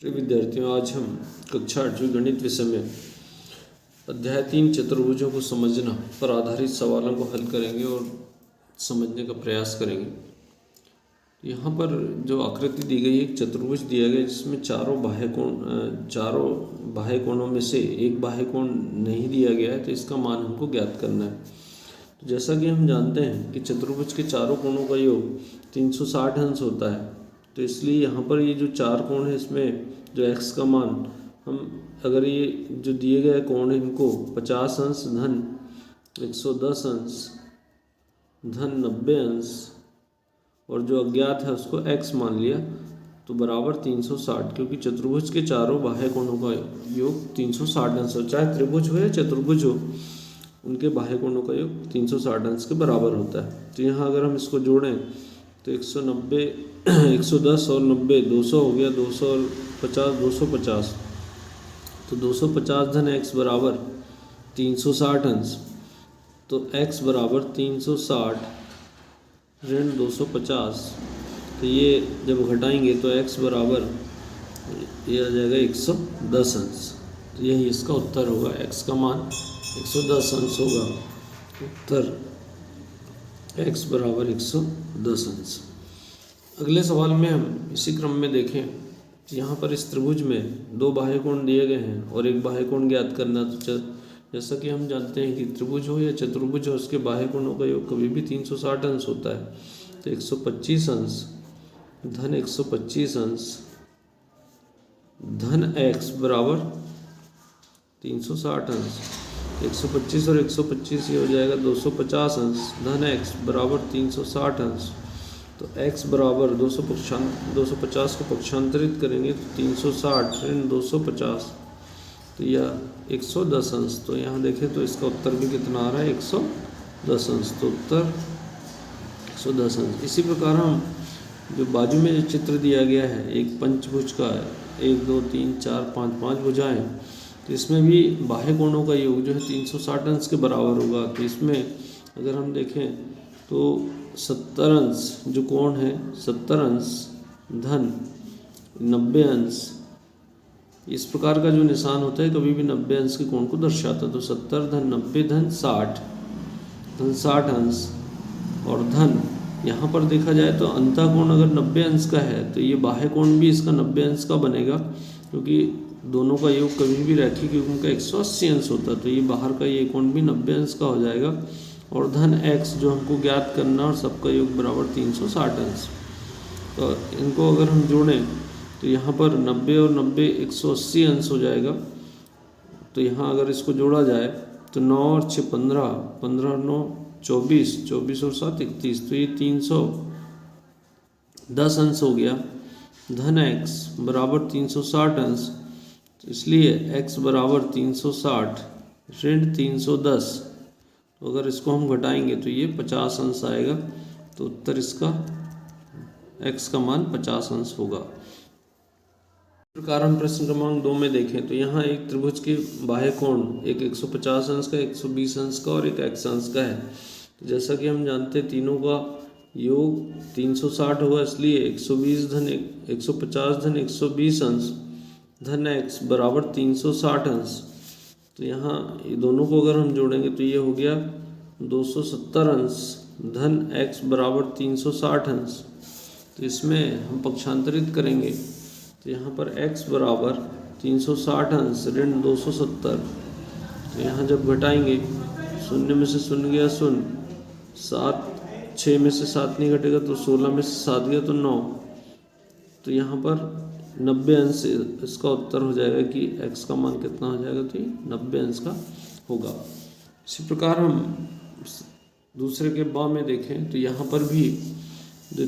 प्रिय विद्यार्थियों, आज हम कक्षा 8वीं गणित विषय में अध्याय 3 चतुर्भुजों को समझना पर आधारित सवालों को हल करेंगे और समझने का प्रयास करेंगे। यहाँ पर जो आकृति दी गई है, एक चतुर्भुज दिया गया जिसमें चारों बाह्य कोणों में से एक बाह्य कोण नहीं दिया गया है, तो इसका मान हमको ज्ञात करना है। तो जैसा कि हम जानते हैं कि चतुर्भुज के चारों कोणों का योग 360 अंश होता है, तो इसलिए यहाँ पर ये जो चार कोण है, इसमें जो x का मान हम अगर ये जो दिए गए कोण है इनको 50 अंश धन 110 अंश धन 90 अंश और जो अज्ञात है उसको x मान लिया, तो बराबर 360, क्योंकि चतुर्भुज के चारों बाह्य कोणों का योग 360 अंश हो, चाहे त्रिभुज हो या चतुर्भुज हो, उनके बाह्य कोणों का योग 360 अंश के बराबर होता है। तो यहाँ अगर हम इसको जोड़ें तो 190 110 और 90 200 हो गया, 200 और 50 250, तो 250 धन x बराबर 360 अंश, तो x बराबर 360 ऋण 250, तो ये जब घटाएंगे तो x बराबर ये आ जाएगा 110 अंश। तो यही इसका उत्तर होगा, x का मान 110 अंश होगा। उत्तर x बराबर 110 अंश। अगले सवाल में हम इसी क्रम में देखें, यहाँ पर इस त्रिभुज में दो बाह्य कोण दिए गए हैं और एक बाह्य कोण ज्ञात करना। तो जैसा कि हम जानते हैं कि त्रिभुज हो या चतुर्भुज हो, उसके बाह्य कोणों का योग कभी भी 360 अंश होता है। तो 125 अंश धन 125 अंश धन x बराबर 360 अंश, 125 और 125 ये हो जाएगा 250 अंश धन x बराबर 360 अंश। तो x बराबर 250 को पक्षांतरित करेंगे तो 360 ऋण 250, तो यह 110 अंश। तो यहाँ देखें तो इसका उत्तर भी कितना आ रहा है, 110 अंश। तो उत्तर 110 अंश। इसी प्रकार हम जो बाजू में जो चित्र दिया गया है, एक पंचभुज का 1 2 3 4 5 5 भुजाएं, तो इसमें भी बाह्य कोणों का योग जो है 360 अंश के बराबर होगा। तो इसमें अगर हम देखें तो 70 अंश जो कोण है, 70 अंश धन 90 अंश, इस प्रकार का जो निशान होता है कभी भी 90 अंश के कोण को दर्शाता है। तो 70 धन 90 धन 60 अंश और धन, यहाँ पर देखा जाए तो अंतः कोण अगर 90 अंश का है तो ये बाह्य कोण भी इसका 90 अंश का बनेगा, क्योंकि दोनों का योग कभी भी रैखिक योग उनका 180 अंश होता है। तो ये बाहर का ये कोण भी 90 अंश का हो जाएगा। और धन x जो हमको ज्ञात करना, और सबका योग बराबर 360 अंश। तो इनको अगर हम जोड़ें तो यहाँ पर 90 और 90 180 अंश हो जाएगा। तो यहाँ अगर इसको जोड़ा जाए तो 9 और 6 15, 15 और 9 24, 24 और 7 31, तो ये 310 अंश हो गया। धन x बराबर 360 अंश, तो इसलिए x बराबर 360 ऋण 310, तो अगर इसको हम घटाएंगे तो ये 50 अंश आएगा। तो उत्तर इसका x का मान 50 अंश होगा। इस प्रकार हम प्रश्न क्रमांक 2 में देखें तो यहाँ एक त्रिभुज के बाह्य कोण एक 150 अंश का, 120 अंश का और एक x अंश का है। तो जैसा कि हम जानते हैं तीनों का योग 360 होगा, इसलिए 120 धन 150 धन 120 अंश धन x बराबर 360 अंश। तो यहाँ ये दोनों को अगर हम जोड़ेंगे तो ये हो गया 270 अंश धन x बराबर 360 अंश। तो इसमें हम पक्षांतरित करेंगे तो यहाँ पर x बराबर 360 अंश ऋण 270, तो यहाँ जब घटाएंगे, शून्य में से शून्य गया शून्य, 6 में से 7 नहीं घटेगा तो 16 में से 7 गया तो 9, तो यहाँ पर 90 अंश इसका उत्तर हो जाएगा कि x का मान कितना हो जाएगा, तो ये 90 अंश का होगा। इसी प्रकार हम दूसरे के बा में देखें तो यहाँ पर भी जो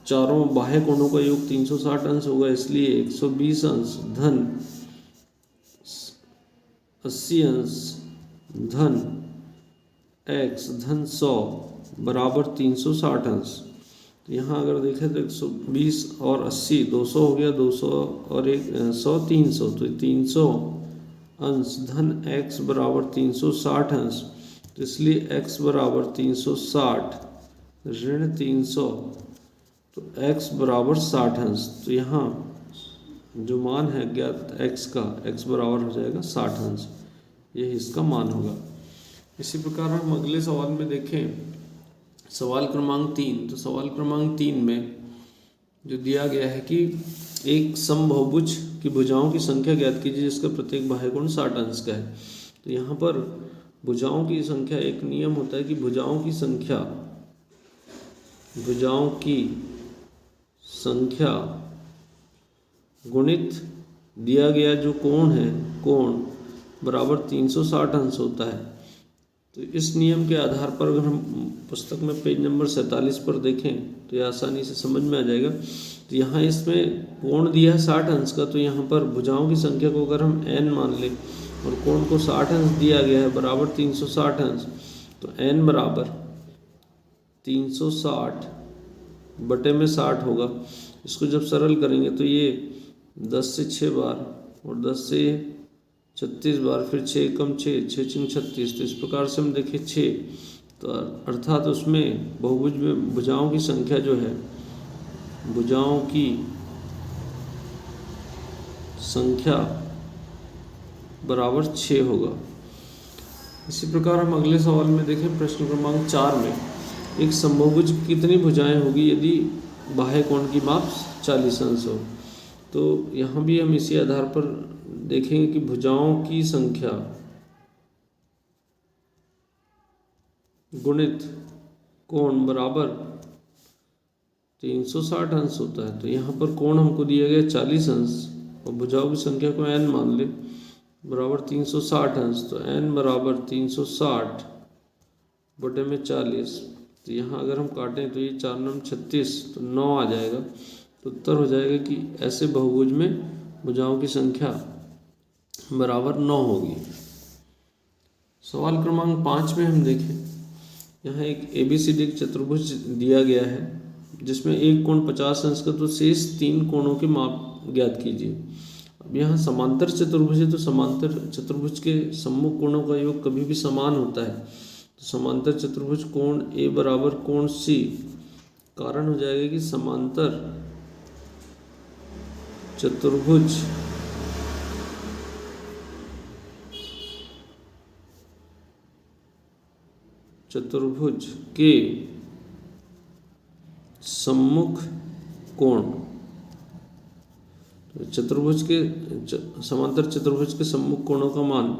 चारों बाह्य कोणों का योग 360 अंश होगा, इसलिए 120 अंश धन 80 अंश धन x धन 100 बराबर 360 अंश। तो यहाँ अगर देखें तो 120 और 80 200 हो गया, 200 और 100 300, तो 300 अंश धन x बराबर 360 अंश। तो इसलिए x बराबर 360 ऋण 300, तो x बराबर 60 अंश। तो यहाँ जो मान है ज्ञात x का, x बराबर हो जाएगा 60 अंश, यही इसका मान होगा। इसी प्रकार हम अगले सवाल में देखें, सवाल क्रमांक 3। तो सवाल क्रमांक 3 में जो दिया गया है कि एक समबाहुभुज की भुजाओं की संख्या ज्ञात कीजिए जिसका प्रत्येक बाह्यकोण 60 अंश का है। तो यहाँ पर भुजाओं की संख्या, एक नियम होता है कि भुजाओं की संख्या गुणित दिया गया जो कोण है, कोण बराबर 360 अंश होता है। तो इस नियम के आधार पर अगर हम पुस्तक में पेज नंबर 47 पर देखें तो यह आसानी से समझ में आ जाएगा। तो यहाँ इसमें कोण दिया है 60 अंश का, तो यहाँ पर भुजाओं की संख्या को अगर हम n मान लें और कोण को 60 अंश दिया गया है बराबर 360 अंश, तो n बराबर 360 बटे में 60 होगा। इसको जब सरल करेंगे तो ये 10 से 6 बार और 10 से 36 बार, फिर 6 कम 6, 6 6 36। तो इस प्रकार से हम देखें 6, तो अर्थात उसमें बहुभुज में भुजाओं की संख्या जो है, भुजाओं की संख्या बराबर 6 होगा। इसी प्रकार हम अगले सवाल में देखें, प्रश्न क्रमांक 4 में एक समबाहुभुज की कितनी भुजाएं होगी यदि बाह्य कोण की माप 40 अंश हो। तो यहाँ भी हम इसी आधार पर देखेंगे कि भुजाओं की संख्या गुणित कोण बराबर 360 अंश होता है। तो यहाँ पर कोण हमको दिया गया 40 अंश और भुजाओं की संख्या को n मान ले बराबर 360 अंश। तो n बराबर 360 बटे में 40। तो यहाँ अगर हम काटें तो ये 4 9 36, तो 9 आ जाएगा। तो उत्तर हो जाएगा कि ऐसे बहुभुज में भुजाओं की संख्या बराबर 9 होगी। सवाल क्रमांक 5 में हम देखें, यहाँ एक ABCD चतुर्भुज दिया गया है जिसमें एक कोण 50 अंश का, तो शेष 3 कोणों के माप ज्ञात कीजिए। अब यहाँ समांतर चतुर्भुज है, तो समांतर चतुर्भुज के सम्मुख कोणों का योग कभी भी समान होता है। तो समांतर चतुर्भुज कोण A बराबर कोण C, कारण हो जाएगा कि समांतर चतुर्भुज के सम्मुख कोण, चतुर्भुज के समांतर चतुर्भुज के सम्मुख कोणों का मान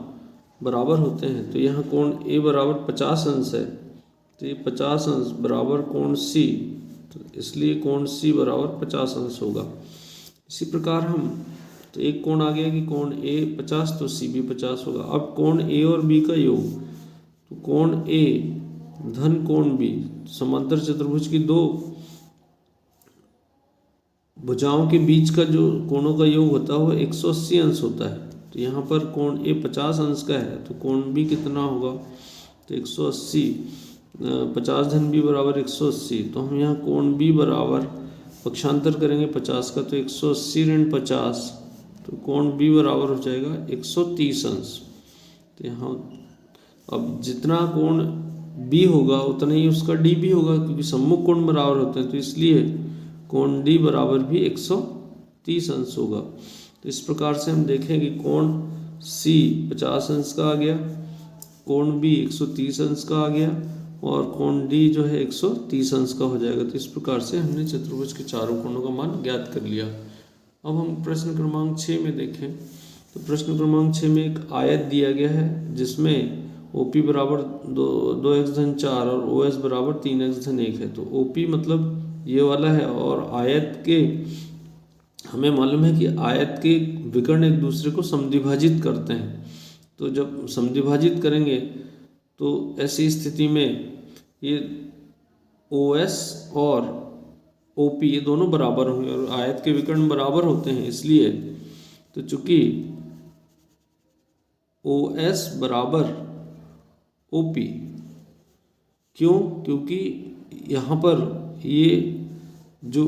बराबर होते हैं। तो यहाँ कोण A बराबर 50 अंश है, तो ये 50 अंश बराबर कोण C, तो इसलिए कोण C बराबर 50 अंश होगा। इसी प्रकार हम, तो एक कोण आ गया कि कोण A 50, तो C भी 50 होगा। अब कोण A और B का योग, तो कोण A धन कोण B, समांतर चतुर्भुज की दो भुजाओं के बीच का जो कोणों का योग होता है वो 180 अंश होता है। तो यहाँ पर कोण A 50 अंश का है, तो कोण B कितना होगा, तो 180, 50 धन B बराबर 180। तो हम यहाँ कोण B बराबर पक्षांतर करेंगे 50 का, तो 180 ऋण 50, तो कोण B बराबर हो जाएगा 130 अंश। तो यहाँ अब जितना कोण B होगा उतना ही उसका D भी होगा, क्योंकि सम्मुख कोण बराबर होते हैं, तो इसलिए कोण D बराबर भी 130 अंश होगा। तो इस प्रकार से हम देखें कि कोण C 50 अंश का आ गया, कोण B 130 अंश का आ गया और कोण D जो है 130 अंश का हो जाएगा। तो इस प्रकार से हमने चतुर्भुज के चारों कोणों का मान ज्ञात कर लिया। अब हम प्रश्न क्रमांक 6 में देखें, तो प्रश्न क्रमांक 6 में एक आयत दिया गया है जिसमें OP बराबर 2x धन 4 और OS बराबर 3x धन 1 है। तो OP मतलब ये वाला है, और आयत के हमें मालूम है कि आयत के विकर्ण एक दूसरे को समद्विभाजित करते हैं। तो जब समद्विभाजित करेंगे तो ऐसी स्थिति में ये OS और OP ये दोनों बराबर होंगे, और आयत के विकर्ण बराबर होते हैं इसलिए, तो चूंकि OS बराबर OP, क्यों, क्योंकि यहाँ पर ये जो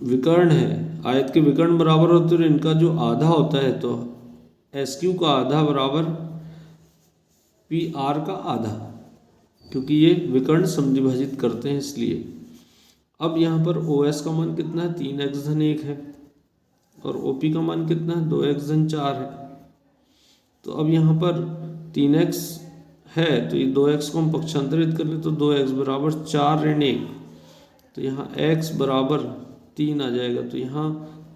विकर्ण है आयत के विकर्ण बराबर होते हैं, इनका जो आधा होता है, तो SQ का आधा बराबर PR का आधा, क्योंकि ये विकर्ण समद्विभाजित करते हैं इसलिए। अब यहाँ पर OS का मान कितना है, 3x धन 1 है, और OP का मान कितना है, 2x धन 4 है। तो अब यहाँ पर 3x है तो ये 2x को हम पक्षांतरित कर ले तो 2x बराबर 4 ऋण 1, तो यहाँ x बराबर 3 आ जाएगा। तो यहाँ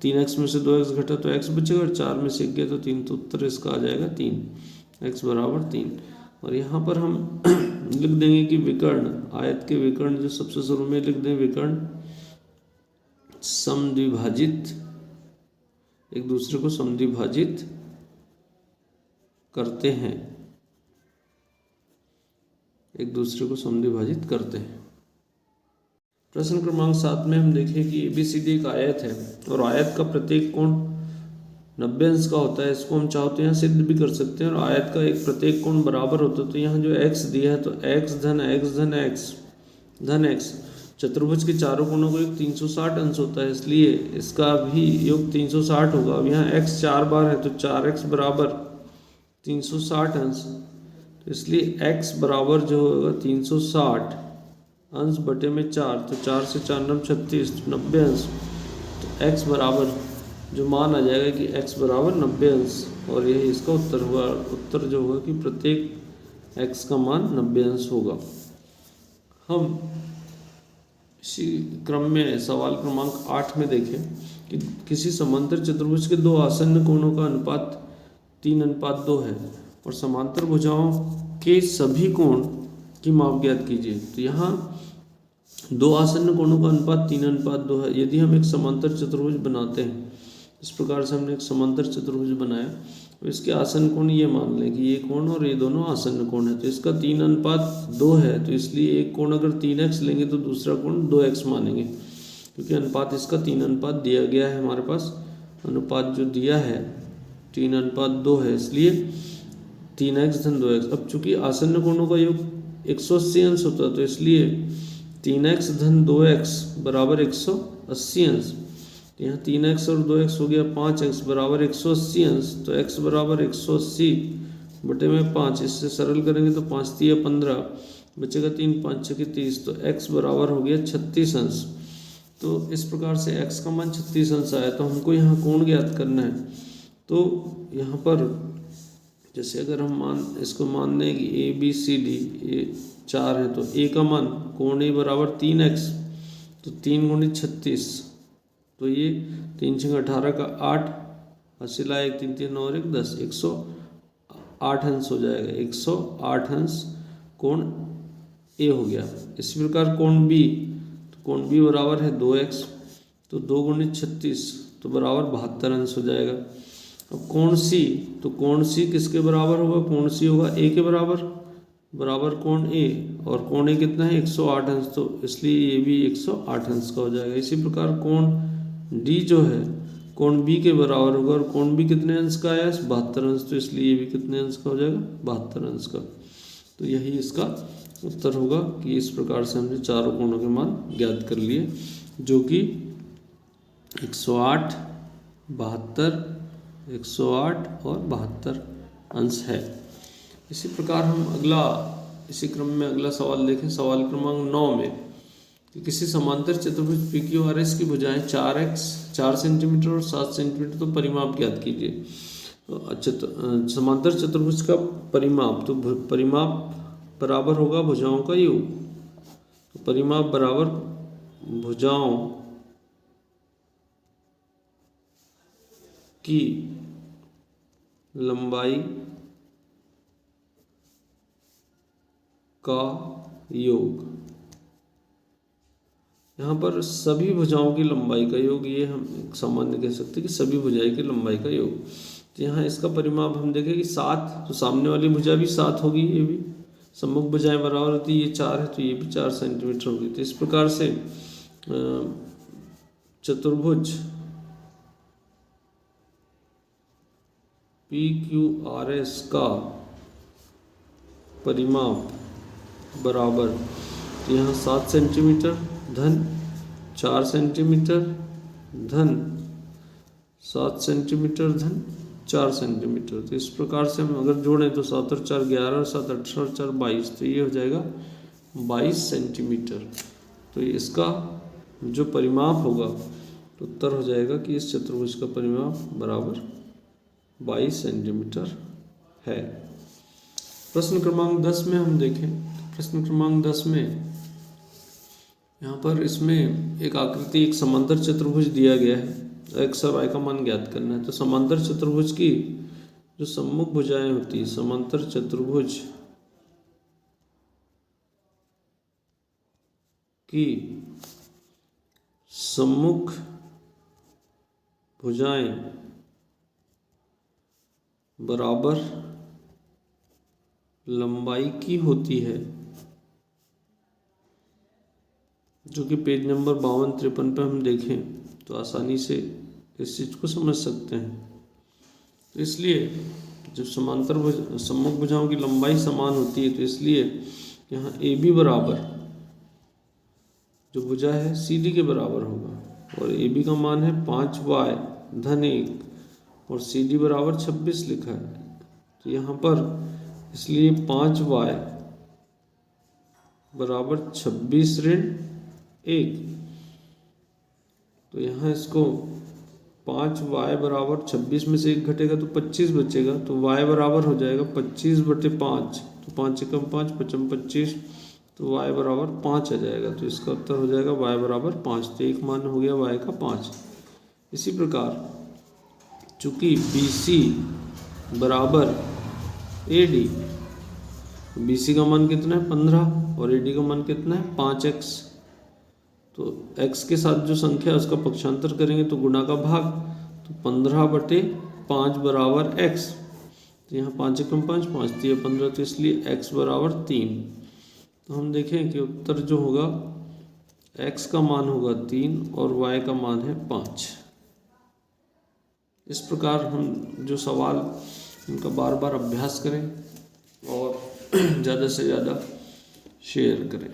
3x में से 2x घटा तो x बचेगा, और 4 में से 1 गया तो 3, तो उत्तर इसका आ जाएगा 3, x बराबर 3। और यहाँ पर हम लिख देंगे कि विकर्ण, आयत के विकर्ण जो सबसे शुरू में लिख दें, विकर्ण समद्विभाजित, एक दूसरे को समद्विभाजित करते हैं, एक दूसरे को समद्विभाजित करते हैं। प्रश्न क्रमांक 7 में हम देखें कि ABCD एक आयत है और आयत का प्रत्येक कोण 90 अंश का होता है। इसको हम चाहो तो यहाँ सिद्ध भी कर सकते हैं, और आयत का एक प्रत्येक कोण बराबर होता है। तो यहाँ जो x दिया है तो x धन x धन x धन x, चतुर्भुज के चारों कोणों को योग 360 अंश होता है, इसलिए इसका भी योग 360 होगा। अब यहाँ x 4 बार है तो 4x बराबर 360 अंश, तो इसलिए x बराबर जो होगा 360 अंश बटे में 4, तो 4 से 4 9 36, 90 अंश। तो x बराबर जो मान आ जाएगा कि x बराबर 90 अंश, और यही इसका उत्तर होगा। उत्तर जो होगा कि प्रत्येक x का मान 90 अंश होगा। हम इसी क्रम में सवाल क्रमांक 8 में देखें कि किसी समांतर चतुर्भुज के दो आसन्न कोणों का अनुपात 3:2 है और समांतर भुजाओं के सभी कोण की माप ज्ञात कीजिए। तो यहाँ दो आसन्न कोणों का अनुपात 3:2 है। यदि हम एक समांतर चतुर्भुज बनाते हैं, इस प्रकार से हमने एक समांतर चतुर्भुज बनाया, तो इसके आसन्न कोण ये मान लें कि ये कोण और ये दोनों आसन्न कोण है। तो इसका 3:2 है, तो इसलिए एक कोण अगर 3x लेंगे तो दूसरा कोण 2x मानेंगे, क्योंकि अनुपात इसका 3 दिया गया है। हमारे पास अनुपात जो दिया है 3:2 है, इसलिए 3x धन 2x। अब चूंकि आसन्न कोणों का योग 180 अंश होता है, तो इसलिए 3x धन 2x बराबर 180 अंश। यहाँ 3x और 2x हो गया 5x बराबर 180 अंश, तो x बराबर 180 बटे में 5, इससे सरल करेंगे तो 5 3 15 बचेगा 3 5 6 30, तो x बराबर हो गया 36 अंश। तो इस प्रकार से x का मान 36 अंश आया। तो हमको यहाँ कोण ज्ञात करना है। तो यहाँ पर जैसे अगर हम इसको मान लें कि ABCD ये 4 है, तो a का मान कोण a बराबर 3x, तो 3 गुणित 36, तो ये 3 6 18 का 8, 80 ला 1 3 3 और 1 10, 108 अंश हो जाएगा। 108 अंश कोण a हो गया। इसी प्रकार कोण B, तो कोण B बराबर है 2x, तो 2 गुणित 36 तो बराबर 72 अंश हो जाएगा। अब कोण C, तो कोण C किसके बराबर होगा, कोण C होगा a के बराबर कोण A, और कोण A कितना है 108 अंश, तो इसलिए ये भी 108 अंश का हो जाएगा। इसी प्रकार कोण D जो है कोण B के बराबर होगा, और कोण B कितने अंश का आया, 72 अंश, तो इसलिए ये भी कितने अंश का हो जाएगा, 72 अंश का। तो यही इसका उत्तर होगा कि इस प्रकार से हमने चारों कोणों के मान ज्ञात कर लिए, जो कि 108, 72, 108 और 72 अंश है। इसी प्रकार हम इसी क्रम में अगला सवाल देखें। सवाल क्रमांक 9 में कि किसी समांतर चतुर्भुज PQRS की भुजाएं 4x 4 सेंटीमीटर और 7 सेंटीमीटर, तो परिमाप ज्ञात कीजिए। तो समांतर चतुर्भुज का परिमाप, तो परिमाप बराबर होगा भुजाओं का योग। तो परिमाप बराबर भुजाओं की लंबाई का योग। यहाँ पर सभी भुजाओं की लंबाई का योग, ये हम सामान्य कह सकते हैं कि सभी भुजाएं की लंबाई का योग। तो यहाँ इसका परिमाप हम देखें कि 7, तो सामने वाली भुजा भी 7 होगी, ये भी सम्मुख भुजाएं बराबर होती है, ये 4 है तो ये भी 4 सेंटीमीटर होगी। तो इस प्रकार से चतुर्भुज PQRS का परिमाप बराबर, तो यहाँ 7 सेंटीमीटर धन 4 सेंटीमीटर धन 7 सेंटीमीटर धन 4 सेंटीमीटर। तो इस प्रकार से हम अगर जोड़ें तो 7 और 4 11 और 7 18 और 4 22, तो ये हो जाएगा 22 सेंटीमीटर। तो इसका जो परिमाप होगा तो उत्तर हो जाएगा कि इस चतुर्भुज का परिमाप बराबर 22 सेंटीमीटर है। प्रश्न क्रमांक 10 में हम देखें, प्रश्न क्रमांक 10 में यहाँ पर इसमें एक आकृति, एक समांतर चतुर्भुज दिया गया है, x और y का मान ज्ञात करना है। तो समांतर चतुर्भुज की जो सम्मुख भुजाएं होती है, समांतर चतुर्भुज की सम्मुख भुजाएं बराबर लंबाई की होती है, जो कि पेज नंबर 52-53 पे हम देखें तो आसानी से इस चीज़ को समझ सकते हैं। तो इसलिए जब समांतर सम्मुख भुजाओं की लंबाई समान होती है तो इसलिए यहाँ ए बी बराबर जो भुजा है सी डी के बराबर होगा, और ए बी का मान है 5y धन 1 और सी डी बराबर 26 लिखा है। तो यहाँ पर इसलिए 5y बराबर 26 ऋण 1, तो यहाँ इसको 5y बराबर 26 में से 1 घटेगा तो 25 बचेगा, तो y बराबर हो जाएगा 25/5, तो 5 एकम 5 पचम 25, तो y बराबर 5 आ जाएगा। तो इसका उत्तर हो जाएगा y बराबर 5, तो एक मान हो गया y का 5। इसी प्रकार चूंकि BC बराबर AD, BC का मान कितना है 15 और AD का मान कितना है 5x, तो x के साथ जो संख्या है उसका पक्षांतर करेंगे तो गुणा का भाग, तो 15/5 बराबर x, तो यहाँ 5 एकम 5 5 3 15, तो इसलिए x बराबर 3। तो हम देखें कि उत्तर जो होगा x का मान होगा 3 और y का मान है 5। इस प्रकार हम जो सवाल उनका बार बार अभ्यास करें और ज़्यादा से ज़्यादा शेयर करें।